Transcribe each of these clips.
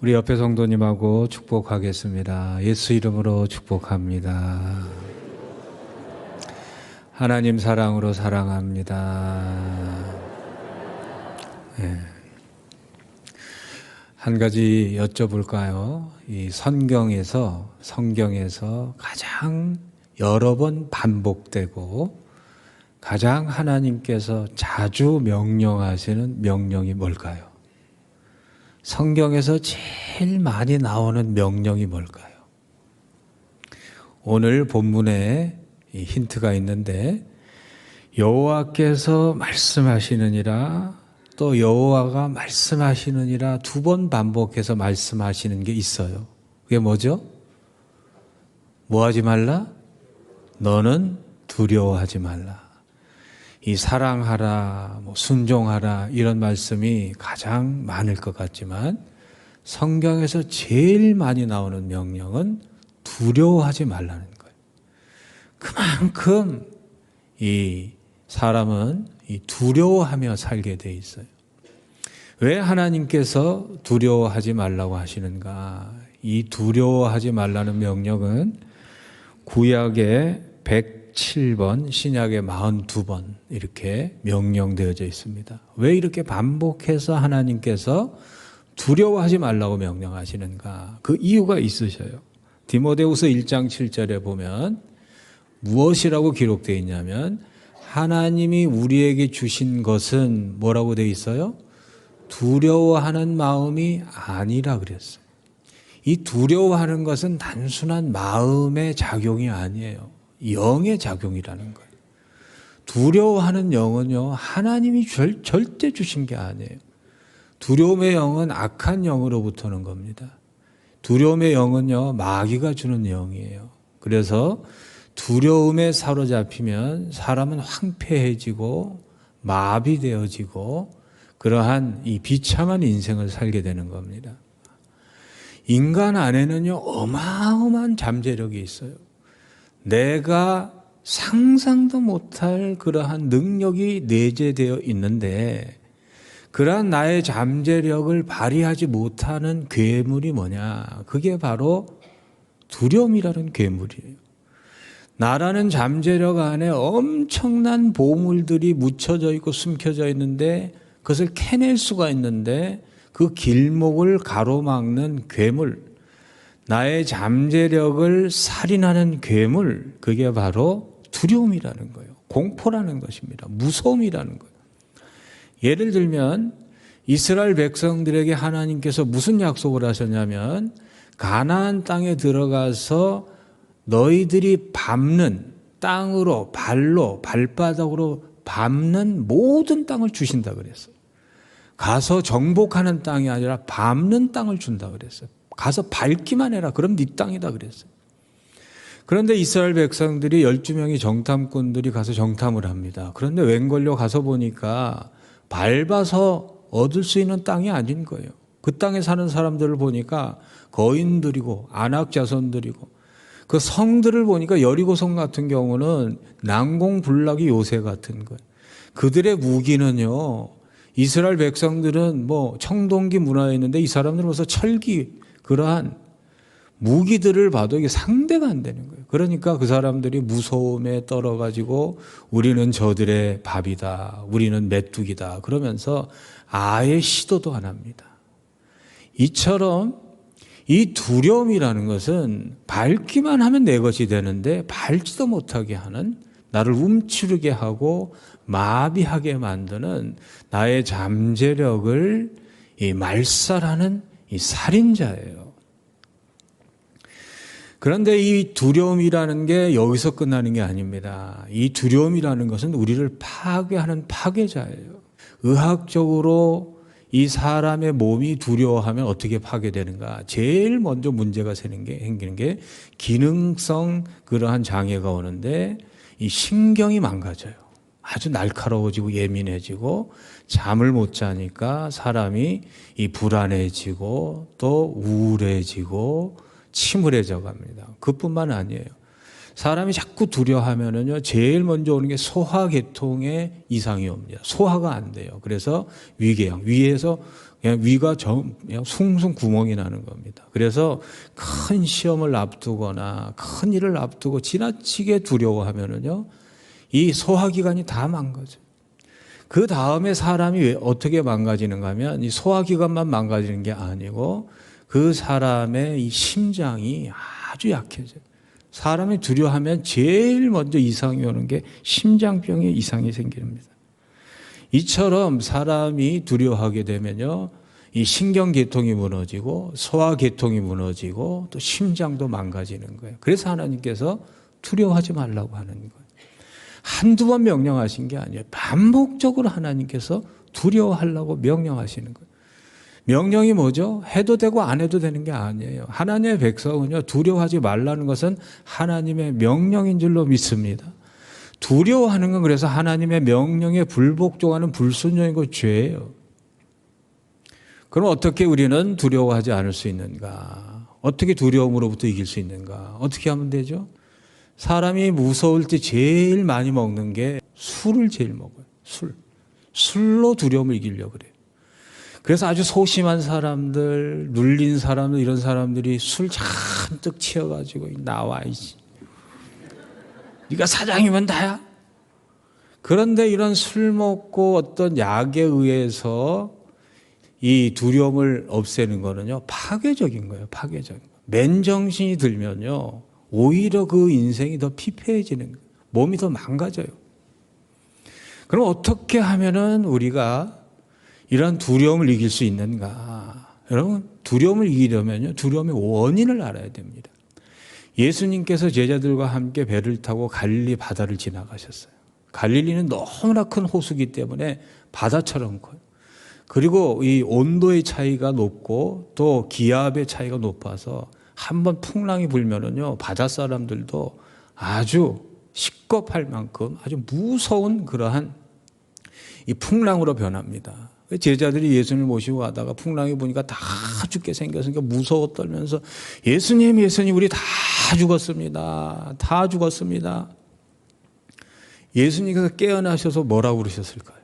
우리 옆에 성도님하고 축복하겠습니다. 예수 이름으로 축복합니다. 하나님 사랑으로 사랑합니다. 네. 한 가지 여쭤볼까요? 이 성경에서 가장 여러 번 반복되고 가장 하나님께서 자주 명령하시는 명령이 뭘까요? 성경에서 제일 많이 나오는 명령이 뭘까요? 오늘 본문에 힌트가 있는데 여호와께서 말씀하시느니라 또 여호와가 말씀하시느니라 두 번 반복해서 말씀하시는 게 있어요. 그게 뭐죠? 뭐 하지 말라? 너는 두려워하지 말라. 이 사랑하라, 순종하라 이런 말씀이 가장 많을 것 같지만 성경에서 제일 많이 나오는 명령은 두려워하지 말라는 거예요. 그만큼 이 사람은 이 두려워하며 살게 돼 있어요. 왜 하나님께서 두려워하지 말라고 하시는가? 이 두려워하지 말라는 명령은 구약의 107번, 신약의 42번 이렇게 명령되어져 있습니다. 왜 이렇게 반복해서 하나님께서 두려워하지 말라고 명령하시는가? 그 이유가 있으셔요. 디모데후서 1장 7절에 보면 무엇이라고 기록되어 있냐면 하나님이 우리에게 주신 것은 뭐라고 되어 있어요? 두려워하는 마음이 아니라 그랬어요. 이 두려워하는 것은 단순한 마음의 작용이 아니에요. 영의 작용이라는 거예요. 두려워하는 영은요, 하나님이 절대 주신 게 아니에요. 두려움의 영은 악한 영으로부터 오는 겁니다. 두려움의 영은요, 마귀가 주는 영이에요. 그래서 두려움에 사로잡히면 사람은 황폐해지고 마비되어지고 그러한 이 비참한 인생을 살게 되는 겁니다. 인간 안에는요, 어마어마한 잠재력이 있어요. 내가 상상도 못할 그러한 능력이 내재되어 있는데 그러한 나의 잠재력을 발휘하지 못하는 괴물이 뭐냐? 그게 바로 두려움이라는 괴물이에요. 나라는 잠재력 안에 엄청난 보물들이 묻혀져 있고 숨겨져 있는데 그것을 캐낼 수가 있는데 그 길목을 가로막는 괴물, 나의 잠재력을 살인하는 괴물, 그게 바로 두려움이라는 거예요. 공포라는 것입니다. 무서움이라는 거예요. 예를 들면 이스라엘 백성들에게 하나님께서 무슨 약속을 하셨냐면 가나안 땅에 들어가서 너희들이 밟는 땅으로 발바닥으로 밟는 모든 땅을 주신다 그랬어요. 가서 정복하는 땅이 아니라 밟는 땅을 준다 그랬어요. 가서 밟기만 해라. 그럼 네 땅이다 그랬어요. 그런데 이스라엘 백성들이 12명의 정탐꾼들이 가서 정탐을 합니다. 그런데 웬걸요 가서 보니까 밟아서 얻을 수 있는 땅이 아닌 거예요. 그 땅에 사는 사람들을 보니까 거인들이고 안악 자손들이고 그 성들을 보니까 여리고성 같은 경우는 난공불락이 요새 같은 거예요. 그들의 무기는요, 이스라엘 백성들은 청동기 문화에 있는데 이 사람들은 벌써 철기 그러한 무기들을 봐도 이게 상대가 안 되는 거예요. 그러니까 그 사람들이 무서움에 떨어가지고 우리는 저들의 밥이다, 우리는 메뚜기다 그러면서 아예 시도도 안 합니다. 이처럼 이 두려움이라는 것은 밟기만 하면 내 것이 되는데 밟지도 못하게 하는, 나를 움츠르게 하고 마비하게 만드는 나의 잠재력을 말살하는 이 살인자예요. 그런데 이 두려움이라는 게 여기서 끝나는 게 아닙니다. 이 두려움이라는 것은 우리를 파괴하는 파괴자예요. 의학적으로 이 사람의 몸이 두려워하면 어떻게 파괴되는가? 제일 먼저 문제가 생기는 게 기능성 그러한 장애가 오는데 이 신경이 망가져요. 아주 날카로워지고 예민해지고 잠을 못 자니까 사람이 이 불안해지고 또 우울해지고 침울해져 갑니다. 그뿐만 아니에요. 사람이 자꾸 두려워하면은요, 제일 먼저 오는 게 소화계통의 이상이 옵니다. 소화가 안 돼요. 그래서 위궤양, 위에서 그냥 위가 그냥 숭숭 구멍이 나는 겁니다. 그래서 큰 시험을 앞두거나 큰 일을 앞두고 지나치게 두려워하면은요, 이 소화기관이 다 망가져요. 그 다음에 사람이 왜 어떻게 망가지는가 하면 이 소화기관만 망가지는 게 아니고 그 사람의 이 심장이 아주 약해져요. 사람이 두려워하면 제일 먼저 이상이 오는 게 심장병의 이상이 생깁니다. 이처럼 사람이 두려워하게 되면요, 이 신경계통이 무너지고 소화계통이 무너지고 또 심장도 망가지는 거예요. 그래서 하나님께서 두려워하지 말라고 하는 거예요. 한두 번 명령하신 게 아니에요. 반복적으로 하나님께서 두려워하려고 명령하시는 거예요. 명령이 뭐죠? 해도 되고 안 해도 되는 게 아니에요. 하나님의 백성은요, 두려워하지 말라는 것은 하나님의 명령인 줄로 믿습니다. 두려워하는 건 그래서 하나님의 명령에 불복종하는 불순종이고 죄예요. 그럼 어떻게 우리는 두려워하지 않을 수 있는가? 어떻게 두려움으로부터 이길 수 있는가? 어떻게 하면 되죠? 사람이 무서울 때 제일 많이 먹는 게 술을 제일 먹어요. 술로 두려움을 이기려고 그래요. 그래서 아주 소심한 사람들, 눌린 사람들, 이런 사람들이 술 잔뜩 치여가지고 나와 이씨, 네가 사장이면 다야. 그런데 이런 술 먹고 어떤 약에 의해서 이 두려움을 없애는 거는요, 파괴적인 거예요. 파괴적인 거. 맨정신이 들면요, 오히려 그 인생이 더 피폐해지는 거예요. 몸이 더 망가져요. 그럼 어떻게 하면은 우리가 이런 두려움을 이길 수 있는가? 여러분, 두려움을 이기려면요, 두려움의 원인을 알아야 됩니다. 예수님께서 제자들과 함께 배를 타고 갈릴리 바다를 지나가셨어요. 갈릴리는 너무나 큰 호수기 때문에 바다처럼 커요. 그리고 이 온도의 차이가 높고 또 기압의 차이가 높아서 한번 풍랑이 불면은요, 바다 사람들도 아주 식겁할 만큼 아주 무서운 그러한 이 풍랑으로 변합니다. 제자들이 예수님을 모시고 가다가 풍랑이 보니까 다 죽게 생겼으니까 무서워 떨면서 예수님 우리 다 죽었습니다. 다 죽었습니다. 예수님께서 깨어나셔서 뭐라고 그러셨을까요?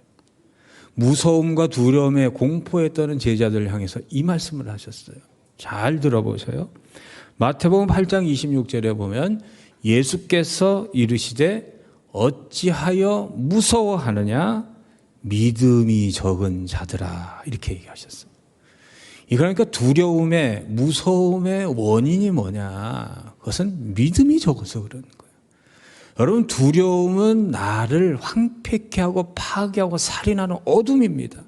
무서움과 두려움에 공포에 떠는 제자들을 향해서 이 말씀을 하셨어요. 잘 들어보세요. 마태복음 8장 26절에 보면 예수께서 이르시되 어찌하여 무서워하느냐 믿음이 적은 자들아, 이렇게 얘기하셨어요. 그러니까 두려움의, 무서움의 원인이 뭐냐? 그것은 믿음이 적어서 그러는 거예요. 여러분, 두려움은 나를 황폐케 하고 파괴하고 살인하는 어둠입니다.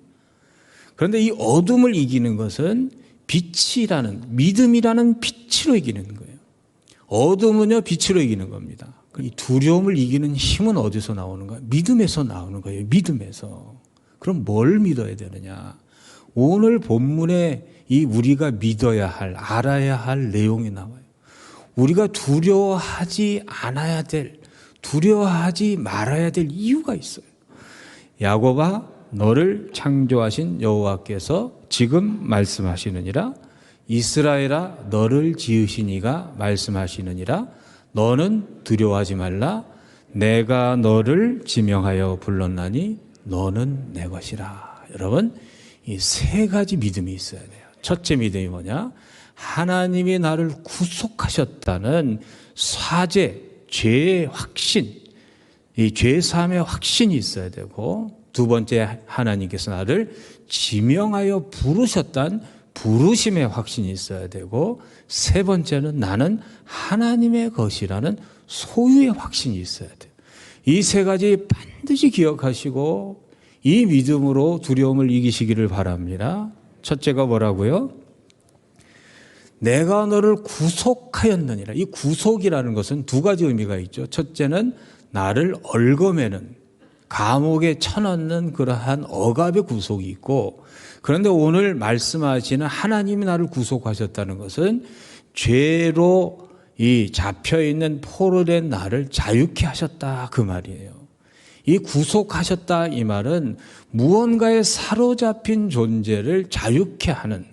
그런데 이 어둠을 이기는 것은 빛이라는, 믿음이라는 빛으로 이기는 거예요. 어둠은요, 빛으로 이기는 겁니다. 이 두려움을 이기는 힘은 어디서 나오는가? 믿음에서 나오는 거예요. 믿음에서. 그럼 뭘 믿어야 되느냐? 오늘 본문에 이 우리가 믿어야 할, 알아야 할 내용이 나와요. 우리가 두려워하지 않아야 될, 두려워하지 말아야 될 이유가 있어요. 야곱아, 너를 창조하신 여호와께서 지금 말씀하시느니라. 이스라엘아, 너를 지으신 이가 말씀하시느니라. 너는 두려워하지 말라. 내가 너를 지명하여 불렀나니 너는 내 것이라. 여러분, 이 세 가지 믿음이 있어야 돼요. 첫째 믿음이 뭐냐? 하나님이 나를 구속하셨다는 사죄, 죄의 확신, 이 죄사함의 확신이 있어야 되고, 두 번째, 하나님께서 나를 지명하여 부르셨다는 부르심의 확신이 있어야 되고, 세 번째는 나는 하나님의 것이라는 소유의 확신이 있어야 돼요. 이 세 가지 반드시 기억하시고 이 믿음으로 두려움을 이기시기를 바랍니다. 첫째가 뭐라고요? 내가 너를 구속하였느니라. 이 구속이라는 것은 두 가지 의미가 있죠. 첫째는 나를 얽어매는, 감옥에 쳐넣는 그러한 억압의 구속이 있고, 그런데 오늘 말씀하시는 하나님이 나를 구속하셨다는 것은 죄로 이 잡혀있는 포로된 나를 자유케 하셨다, 그 말이에요. 이 구속하셨다, 이 말은 무언가에 사로잡힌 존재를 자유케 하는,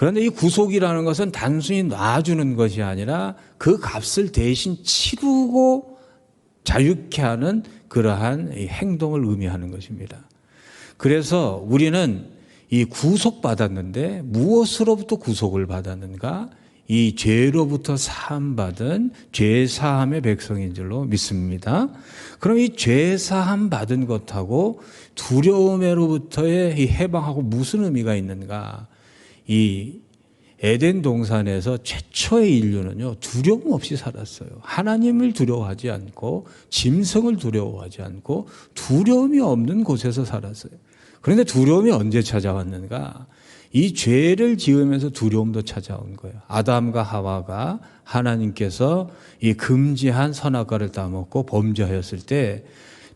그런데 이 구속이라는 것은 단순히 놔주는 것이 아니라 그 값을 대신 치르고 자유케 하는 그러한 행동을 의미하는 것입니다. 그래서 우리는 이 구속받았는데 무엇으로부터 구속을 받았는가? 이 죄로부터 사함받은 죄사함의 백성인 줄로 믿습니다. 그럼 이 죄사함 받은 것하고 두려움으로부터의 이 해방하고 무슨 의미가 있는가? 이 에덴 동산에서 최초의 인류는요, 두려움 없이 살았어요. 하나님을 두려워하지 않고 짐승을 두려워하지 않고 두려움이 없는 곳에서 살았어요. 그런데 두려움이 언제 찾아왔는가? 이 죄를 지으면서 두려움도 찾아온 거예요. 아담과 하와가 하나님께서 이 금지한 선악과를 따먹고 범죄하였을 때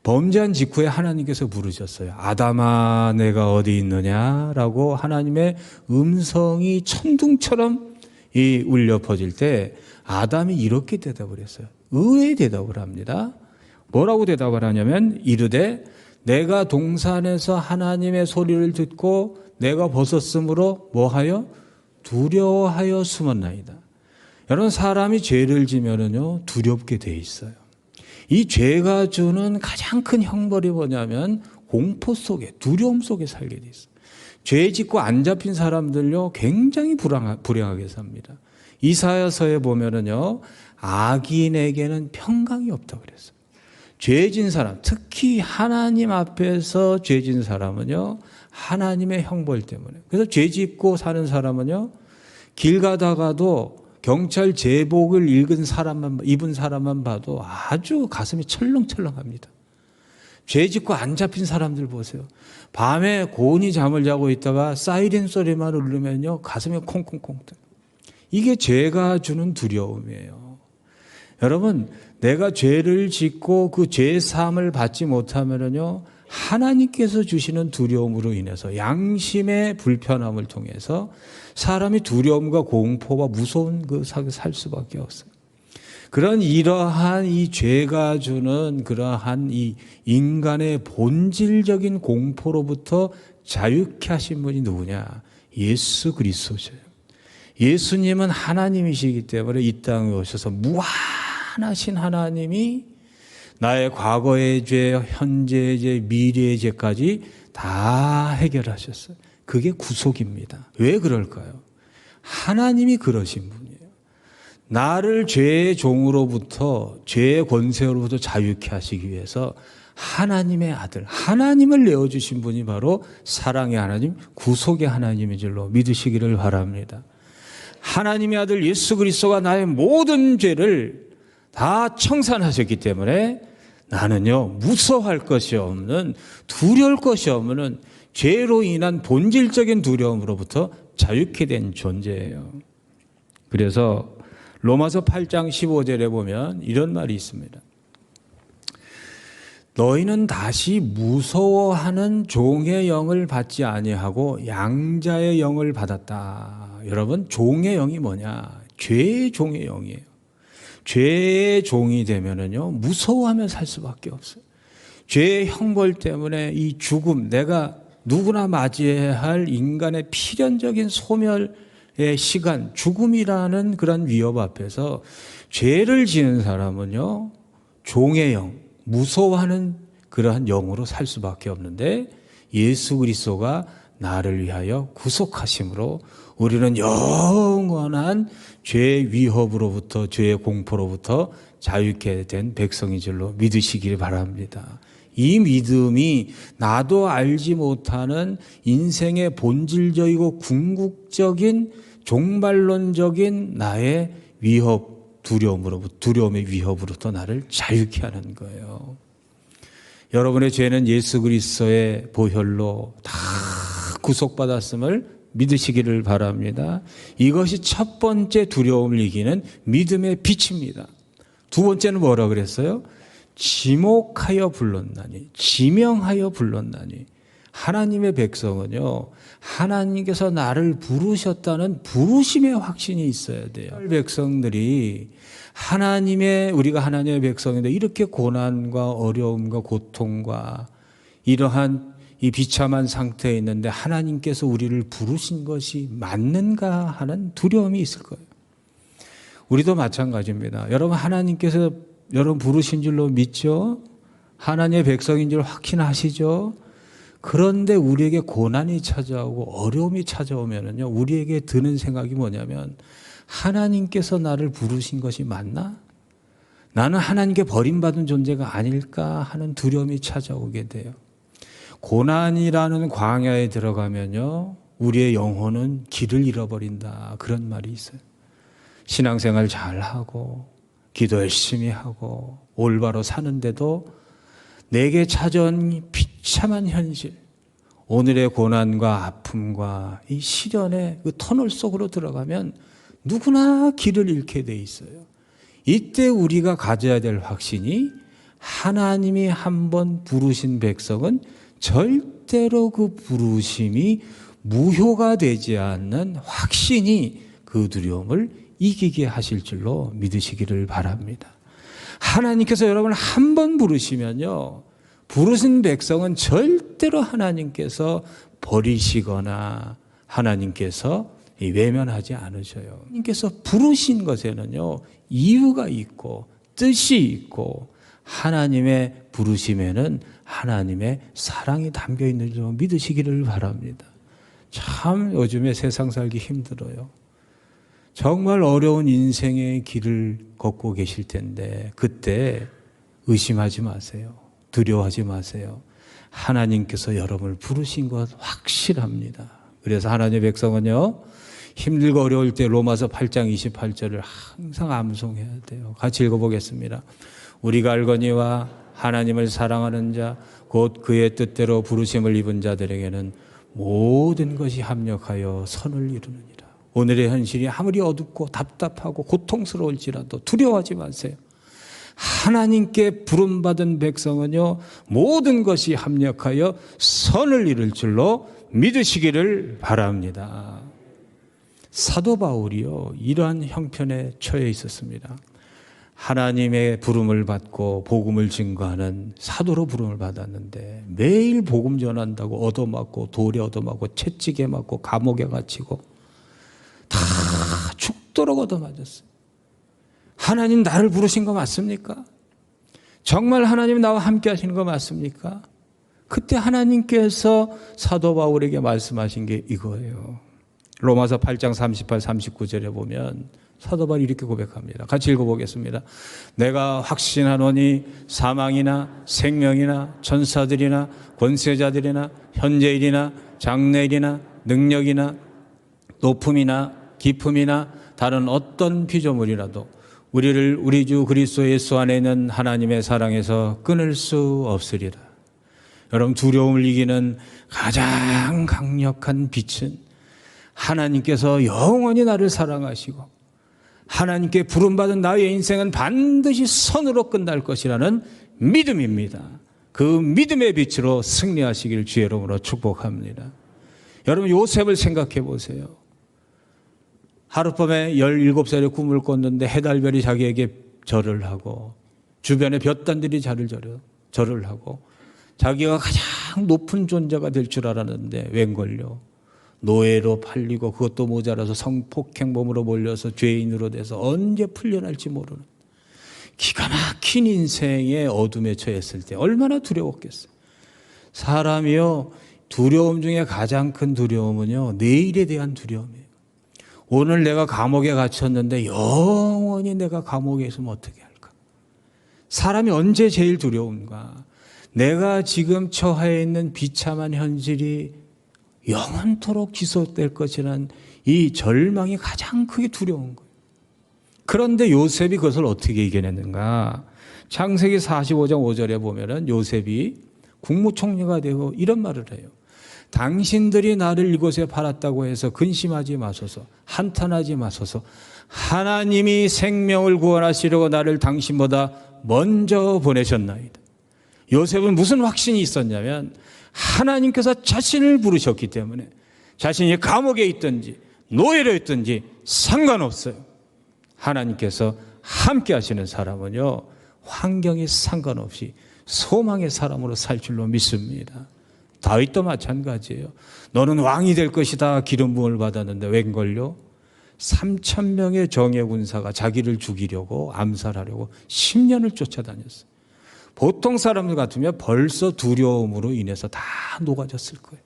범죄한 직후에 하나님께서 부르셨어요. 아담아, 내가 어디 있느냐라고 하나님의 음성이 천둥처럼 울려 퍼질 때 아담이 이렇게 대답을 했어요. 의외의 대답을 합니다. 뭐라고 대답을 하냐면 이르되 내가 동산에서 하나님의 소리를 듣고 내가 벗었으므로 뭐하여? 두려워하여 숨었나이다. 여러분, 사람이 죄를 지면은요, 두렵게 돼 있어요. 이 죄가 주는 가장 큰 형벌이 뭐냐면 공포 속에, 두려움 속에 살게 돼 있어요. 죄 짓고 안 잡힌 사람들요, 굉장히 불행하게 삽니다. 이사야서에 보면은요, 악인에게는 평강이 없다고 그랬어요. 죄진 사람, 특히 하나님 앞에서 죄진 사람은요, 하나님의 형벌 때문에. 그래서 죄 짓고 사는 사람은요, 길 가다가도 경찰 제복을 입은 사람만 봐도 아주 가슴이 철렁철렁합니다. 죄 짓고 안 잡힌 사람들 보세요. 밤에 고온히 잠을 자고 있다가 사이렌 소리만 울리면요, 가슴이 콩콩콩 떠요. 이게 죄가 주는 두려움이에요. 여러분, 내가 죄를 짓고 그 죄 사함을 받지 못하면요, 하나님께서 주시는 두려움으로 인해서 양심의 불편함을 통해서 사람이 두려움과 공포와 무서운 살 수밖에 없어요. 그런 이러한 이 죄가 주는 그러한 이 인간의 본질적인 공포로부터 자유케 하신 분이 누구냐? 예수 그리스도셔요. 예수님은 하나님이시기 때문에 이 땅에 오셔서 무한하신 하나님이 나의 과거의 죄, 현재의 죄, 미래의 죄까지 다 해결하셨어요. 그게 구속입니다. 왜 그럴까요? 하나님이 그러신 분이에요. 나를 죄의 종으로부터, 죄의 권세로부터 자유케 하시기 위해서 하나님의 아들, 하나님을 내어주신 분이 바로 사랑의 하나님, 구속의 하나님인 줄로 믿으시기를 바랍니다. 하나님의 아들 예수 그리스도가 나의 모든 죄를 다 청산하셨기 때문에 나는요, 무서워할 것이 없는, 두려울 것이 없는 죄로 인한 본질적인 두려움으로부터 자유케 된 존재예요. 그래서 로마서 8장 15절에 보면 이런 말이 있습니다. 너희는 다시 무서워하는 종의 영을 받지 아니하고 양자의 영을 받았다. 여러분, 종의 영이 뭐냐? 죄의 종의 영이에요. 죄의 종이 되면은요, 무서워하며 살 수밖에 없어요. 죄의 형벌 때문에 이 죽음, 내가 누구나 맞이해야 할 인간의 필연적인 소멸의 시간, 죽음이라는 그런 위협 앞에서 죄를 지은 사람은요, 종의 영, 무서워하는 그러한 영으로 살 수밖에 없는데 예수 그리스도가 나를 위하여 구속하심으로 우리는 영원한 죄의 위협으로부터, 죄의 공포로부터 자유케 된 백성인 줄로 믿으시길 바랍니다. 이 믿음이 나도 알지 못하는 인생의 본질적이고 궁극적인 종말론적인 나의 위협, 두려움의 위협으로부터 나를 자유케 하는 거예요. 여러분의 죄는 예수 그리스도의 보혈로 다 구속받았음을 믿으시기를 바랍니다. 이것이 첫 번째 두려움을 이기는 믿음의 빛입니다. 두 번째는 뭐라 그랬어요? 지목하여 불렀나니, 지명하여 불렀나니. 하나님의 백성은요, 하나님께서 나를 부르셨다는 부르심의 확신이 있어야 돼요. 백성들이 우리가 하나님의 백성인데 이렇게 고난과 어려움과 고통과 이러한 이 비참한 상태에 있는데 하나님께서 우리를 부르신 것이 맞는가 하는 두려움이 있을 거예요. 우리도 마찬가지입니다. 여러분, 하나님께서 여러분 부르신 줄로 믿죠? 하나님의 백성인 줄 확신하시죠? 그런데 우리에게 고난이 찾아오고 어려움이 찾아오면은요, 우리에게 드는 생각이 뭐냐면, 하나님께서 나를 부르신 것이 맞나? 나는 하나님께 버림받은 존재가 아닐까 하는 두려움이 찾아오게 돼요. 고난이라는 광야에 들어가면요, 우리의 영혼은 길을 잃어버린다. 그런 말이 있어요. 신앙생활 잘하고, 기도 열심히 하고, 올바로 사는데도 내게 찾아온 비참한 현실, 오늘의 고난과 아픔과 이 시련의 그 터널 속으로 들어가면 누구나 길을 잃게 돼 있어요. 이때 우리가 가져야 될 확신이, 하나님이 한번 부르신 백성은 절대로 그 부르심이 무효가 되지 않는 확신이 그 두려움을 이기게 하실 줄로 믿으시기를 바랍니다. 하나님께서 여러분을 한 번 부르시면요, 부르신 백성은 절대로 하나님께서 버리시거나 하나님께서 외면하지 않으셔요. 하나님께서 부르신 것에는요, 이유가 있고 뜻이 있고, 하나님의 부르심에는 하나님의 사랑이 담겨 있는 줄 믿으시기를 바랍니다. 참 요즘에 세상 살기 힘들어요. 정말 어려운 인생의 길을 걷고 계실 텐데, 그때 의심하지 마세요. 두려워하지 마세요. 하나님께서 여러분을 부르신 것 확실합니다. 그래서 하나님의 백성은요, 힘들고 어려울 때 로마서 8장 28절을 항상 암송해야 돼요. 같이 읽어보겠습니다. 우리가 알거니와 하나님을 사랑하는 자, 곧 그의 뜻대로 부르심을 입은 자들에게는 모든 것이 합력하여 선을 이루느니라. 오늘의 현실이 아무리 어둡고 답답하고 고통스러울지라도 두려워하지 마세요. 하나님께 부름받은 백성은요, 모든 것이 합력하여 선을 이룰 줄로 믿으시기를 바랍니다. 사도 바울이요, 이러한 형편에 처해 있었습니다. 하나님의 부름을 받고 복음을 증거하는 사도로 부름을 받았는데, 매일 복음 전한다고 얻어맞고, 돌에 얻어맞고, 채찍에 맞고, 감옥에 갇히고 다 죽도록 얻어맞았어요. 하나님 나를 부르신 거 맞습니까? 정말 하나님 나와 함께 하시는 거 맞습니까? 그때 하나님께서 사도 바울에게 말씀하신 게 이거예요. 로마서 8장 38, 39절에 보면 사도 바울이 이렇게 고백합니다. 같이 읽어보겠습니다. 내가 확신하노니 사망이나 생명이나 천사들이나 권세자들이나 현재일이나 장래일이나 능력이나 높음이나 깊음이나 다른 어떤 피조물이라도 우리를 우리 주 그리스도 예수 안에 있는 하나님의 사랑에서 끊을 수 없으리라. 여러분, 두려움을 이기는 가장 강력한 빛은 하나님께서 영원히 나를 사랑하시고 하나님께 부름받은 나의 인생은 반드시 선으로 끝날 것이라는 믿음입니다. 그 믿음의 빛으로 승리하시길 주의 이름으로 축복합니다. 여러분, 요셉을 생각해 보세요. 하룻밤에 17살에 꿈을 꿨는데 해달별이 자기에게 절을 하고, 주변의 볕단들이 절을 하고, 자기가 가장 높은 존재가 될 줄 알았는데 웬걸요, 노예로 팔리고 그것도 모자라서 성폭행범으로 몰려서 죄인으로 돼서 언제 풀려날지 모르는 기가 막힌 인생의 어둠에 처했을 때 얼마나 두려웠겠어요. 사람이요, 두려움 중에 가장 큰 두려움은요, 내일에 대한 두려움이에요. 오늘 내가 감옥에 갇혔는데 영원히 내가 감옥에 있으면 어떻게 할까? 사람이 언제 제일 두려운가? 내가 지금 처해 있는 비참한 현실이 영원토록 지속될 것이라는 이 절망이 가장 크게 두려운 거예요. 그런데 요셉이 그것을 어떻게 이겨냈는가? 창세기 45장 5절에 보면은 요셉이 국무총리가 되고 이런 말을 해요. 당신들이 나를 이곳에 팔았다고 해서 근심하지 마소서, 한탄하지 마소서. 하나님이 생명을 구원하시려고 나를 당신보다 먼저 보내셨나이다. 요셉은 무슨 확신이 있었냐면, 하나님께서 자신을 부르셨기 때문에 자신이 감옥에 있든지 노예로 있든지 상관없어요. 하나님께서 함께 하시는 사람은요, 환경에 상관없이 소망의 사람으로 살 줄로 믿습니다. 다윗도 마찬가지예요. 너는 왕이 될 것이다 기름 부음을 받았는데 웬걸요? 3,000명의 정예 군사가 자기를 죽이려고 암살하려고 10년을 쫓아다녔어요. 보통 사람들 같으면 벌써 두려움으로 인해서 다 녹아졌을 거예요.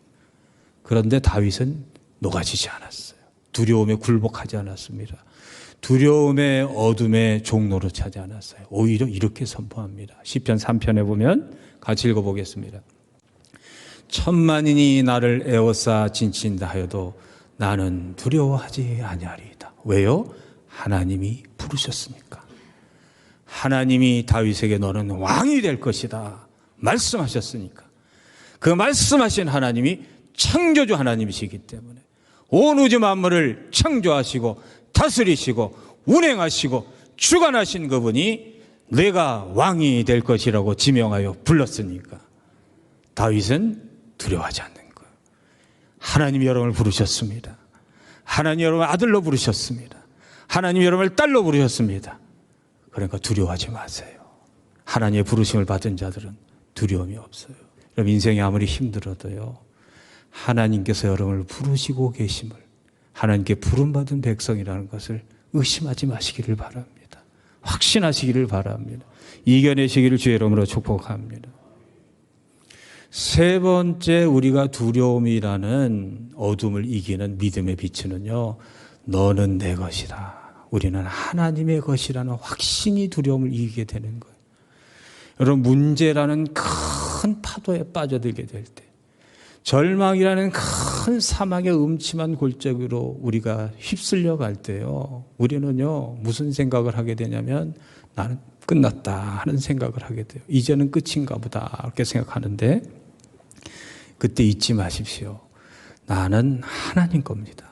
그런데 다윗은 녹아지지 않았어요. 두려움에 굴복하지 않았습니다. 두려움의 어둠의 종로로 차지 않았어요. 오히려 이렇게 선포합니다. 시편 3편에 보면 같이 읽어보겠습니다. 천만인이 나를 에워싸 진친다 하여도 나는 두려워하지 아니하리이다. 왜요? 하나님이 부르셨으니까. 하나님이 다윗에게 너는 왕이 될 것이다 말씀하셨으니까. 그 말씀하신 하나님이 창조주 하나님이시기 때문에 온 우주 만물을 창조하시고 다스리시고 운행하시고 주관하신 그분이 내가 왕이 될 것이라고 지명하여 불렀으니까 다윗은 두려워하지 않는 거예요. 하나님이 여러분을 부르셨습니다. 하나님이 여러분을 아들로 부르셨습니다. 하나님이 여러분을 딸로 부르셨습니다. 그러니까 두려워하지 마세요. 하나님의 부르심을 받은 자들은 두려움이 없어요. 여러분 인생이 아무리 힘들어도요, 하나님께서 여러분을 부르시고 계심을, 하나님께 부름받은 백성이라는 것을 의심하지 마시기를 바랍니다. 확신하시기를 바랍니다. 이겨내시기를 주의 이름으로 축복합니다. 세 번째, 우리가 두려움이라는 어둠을 이기는 믿음의 빛은요, 너는 내 것이다. 우리는 하나님의 것이라는 확신이 두려움을 이기게 되는 거예요. 여러분, 문제라는 큰 파도에 빠져들게 될 때, 절망이라는 큰 사막의 음침한 골짜기로 우리가 휩쓸려 갈 때요, 우리는요 무슨 생각을 하게 되냐면 나는 끝났다 하는 생각을 하게 돼요. 이제는 끝인가 보다 이렇게 생각하는데, 그때 잊지 마십시오. 나는 하나님 겁니다.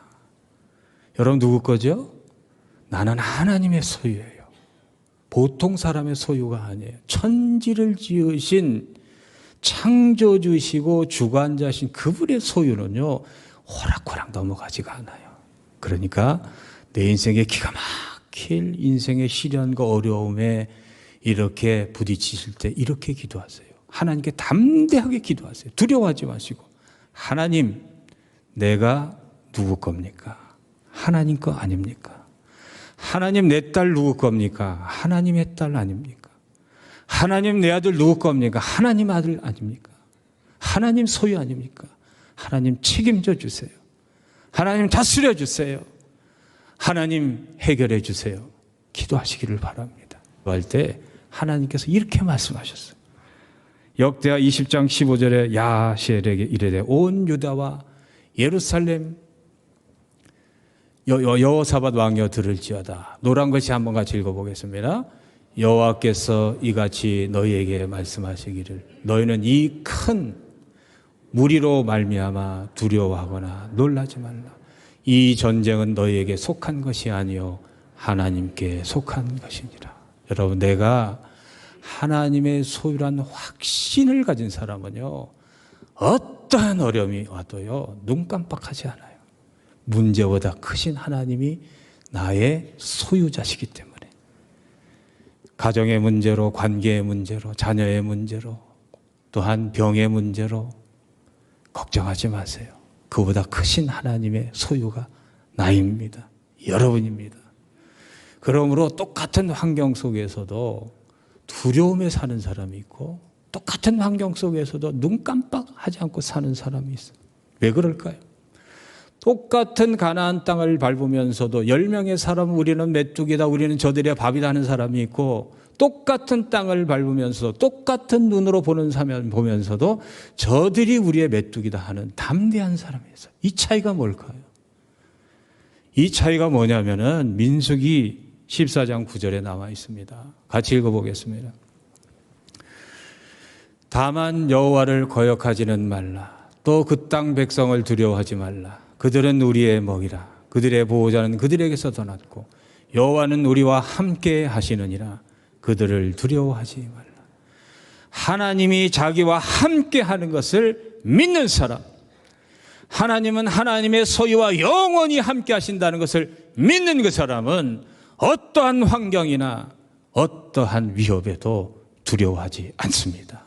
여러분 누구 거죠? 나는 하나님의 소유예요. 보통 사람의 소유가 아니에요. 천지를 지으신 창조주시고 주관자신 그분의 소유는요, 호락호락 넘어가지가 않아요. 그러니까 내 인생의 기가 막힐 인생의 시련과 어려움에 이렇게 부딪히실 때 이렇게 기도하세요. 하나님께 담대하게 기도하세요. 두려워하지 마시고, 하나님, 내가 누구 겁니까? 하나님 거 아닙니까? 하나님, 내 딸 누구 겁니까? 하나님의 딸 아닙니까? 하나님, 내 아들 누구 겁니까? 하나님 아들 아닙니까? 하나님 소유 아닙니까? 하나님 책임져 주세요. 하나님 다스려 주세요. 하나님 해결해 주세요. 기도하시기를 바랍니다. 할 때 하나님께서 이렇게 말씀하셨어요. 역대하 20장 15절에 야시엘에게 이르되 온 유다와 예루살렘 여호사밧 왕이여 들을지어다. 노란 것이 한번 같이 읽어보겠습니다. 여호와께서 이같이 너희에게 말씀하시기를 너희는 이 큰 무리로 말미암아 두려워하거나 놀라지 말라. 이 전쟁은 너희에게 속한 것이 아니요 하나님께 속한 것이니라. 여러분, 내가 하나님의 소유란 확신을 가진 사람은요, 어떠한 어려움이 와도요 눈 깜빡하지 않아요. 문제보다 크신 하나님이 나의 소유자시기 때문에. 가정의 문제로, 관계의 문제로, 자녀의 문제로, 또한 병의 문제로 걱정하지 마세요. 그보다 크신 하나님의 소유가 나입니다. 여러분입니다. 그러므로 똑같은 환경 속에서도 두려움에 사는 사람이 있고, 똑같은 환경 속에서도 눈 깜빡하지 않고 사는 사람이 있어요. 왜 그럴까요? 똑같은 가나안 땅을 밟으면서도 10명의 사람, 우리는 메뚜기다, 우리는 저들의 밥이다 하는 사람이 있고, 똑같은 땅을 밟으면서도 똑같은 눈으로 보는 사람 보면서도 저들이 우리의 메뚜기다 하는 담대한 사람이 있어요. 이 차이가 뭘까요? 이 차이가 뭐냐면은 민수기 14장 9절에 나와 있습니다. 같이 읽어보겠습니다. 다만 여호와를 거역하지는 말라. 또 그 땅 백성을 두려워하지 말라. 그들은 우리의 먹이라. 그들의 보호자는 그들에게서 더 낫고 여호와는 우리와 함께 하시느니라. 그들을 두려워하지 말라. 하나님이 자기와 함께 하는 것을 믿는 사람, 하나님은 하나님의 소유와 영원히 함께 하신다는 것을 믿는 그 사람은 어떠한 환경이나 어떠한 위협에도 두려워하지 않습니다.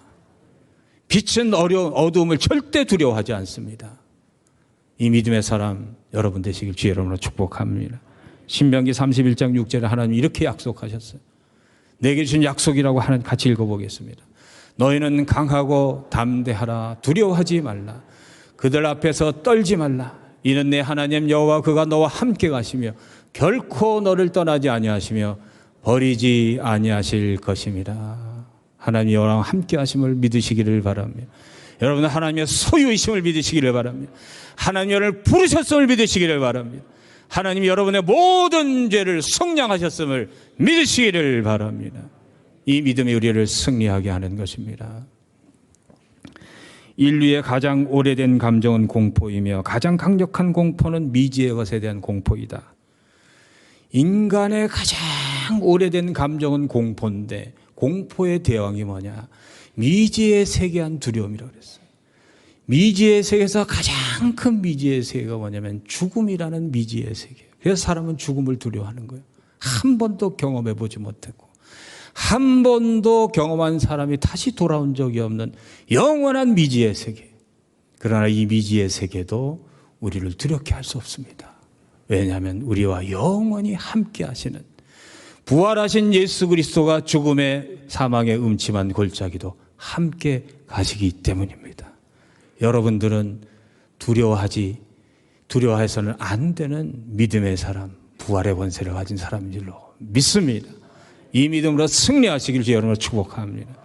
빛은 어두움을 절대 두려워하지 않습니다. 이 믿음의 사람 여러분 되시길 주의 이름으로 축복합니다. 신명기 31장 6절에 하나님 이렇게 약속하셨어요. 내게 주신 약속이라고 하는 같이 읽어보겠습니다. 너희는 강하고 담대하라. 두려워하지 말라. 그들 앞에서 떨지 말라. 이는 내 하나님 여호와 그가 너와 함께 가시며 결코 너를 떠나지 아니하시며 버리지 아니하실 것입니다. 하나님 여호와와 함께 하심을 믿으시기를 바랍니다. 여러분은 하나님의 소유이심을 믿으시기를 바랍니다. 하나님 여러분을 부르셨음을 믿으시기를 바랍니다. 하나님 여러분의 모든 죄를 속량하셨음을 믿으시기를 바랍니다. 이 믿음이 우리를 승리하게 하는 것입니다. 인류의 가장 오래된 감정은 공포이며 가장 강력한 공포는 미지의 것에 대한 공포이다. 인간의 가장 오래된 감정은 공포인데 공포의 대왕이 뭐냐? 미지의 세계한 두려움이라고 그랬어요. 미지의 세계에서 가장 큰 미지의 세계가 뭐냐면 죽음이라는 미지의 세계예요. 그래서 사람은 죽음을 두려워하는 거예요. 한 번도 경험해 보지 못했고 한 번도 경험한 사람이 다시 돌아온 적이 없는 영원한 미지의 세계. 그러나 이 미지의 세계도 우리를 두렵게 할 수 없습니다. 왜냐하면 우리와 영원히 함께 하시는 부활하신 예수 그리스도가 죽음의 사망의 음침한 골짜기도 함께 가시기 때문입니다. 여러분들은 두려워해서는 안 되는 믿음의 사람, 부활의 권세를 가진 사람인 줄로 믿습니다. 이 믿음으로 승리하시길 주의 이름으로 축복합니다.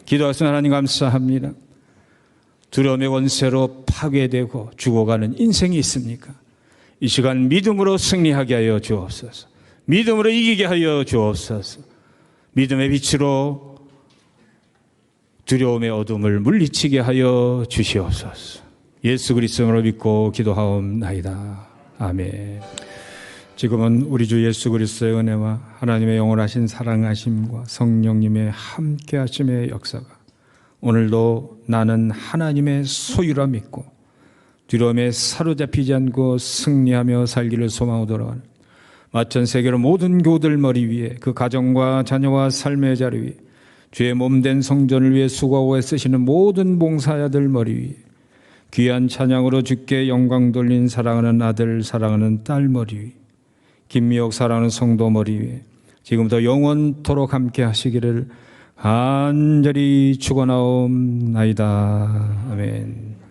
기도하신 하나님 감사합니다. 두려움의 권세로 파괴되고 죽어가는 인생이 있습니까? 이 시간 믿음으로 승리하게 하여 주옵소서. 믿음으로 이기게 하여 주옵소서. 믿음의 빛으로 두려움의 어둠을 물리치게 하여 주시옵소서. 예수 그리스도로 믿고 기도하옵나이다. 아멘. 지금은 우리 주 예수 그리스도의 은혜와 하나님의 영원하신 사랑하심과 성령님의 함께하심의 역사가 오늘도 나는 하나님의 소유라 믿고 두려움에 사로잡히지 않고 승리하며 살기를 소망하고 돌아가는 마천 세계로 모든 교우들 머리 위에 그 가정과 자녀와 삶의 자리 위에 주의 몸된 성전을 위해 수고하고 애쓰시는 모든 봉사자들 머리 위에 귀한 찬양으로 주께 영광 돌린 사랑하는 아들 사랑하는 딸 머리 위에 김미옥 사랑하는 성도 머리 위에 지금부터 영원토록 함께 하시기를 간절히 축원하옵나이다. 아멘.